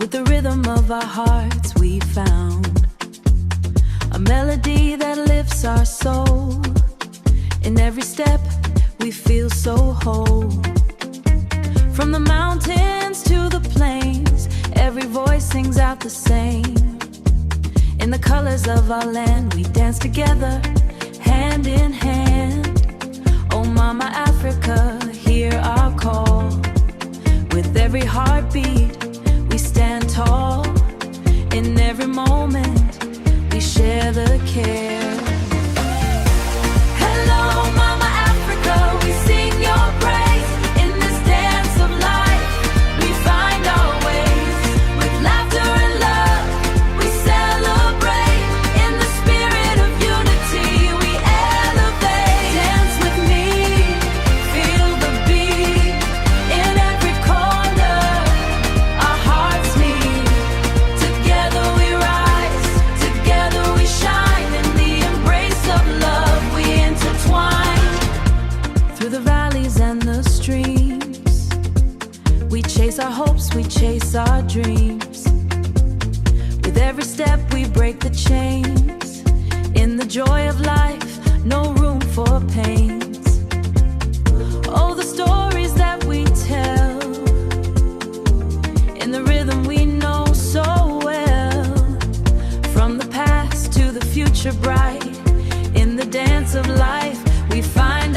With the rhythm of our hearts we found a melody that lifts our soul. In every step we feel so whole. From the mountains to the plains, every voice sings out the same. In the colors of our land we dance together, hand in hand. Oh Mama Africa, hear our call. With every heartbeat we stand tall. In every moment we share the care. Hello Mama Africa, we sing your praise. In this dance of life we find our ways. With laughter and love we celebrate. In the spirit of unity we elevate. Dance with me, feel the beat. In every corner our hearts meet. Together we rise, together we shine. In the embrace of love we intertwine. Through the valleys and the streams we chase our hopes, we chase our dreams. With every step we break the chains. In the joy of life, no room for pains. Oh, the stories that we tell, in the rhythm we know so well. From the past to the future bright, in the dance of life we find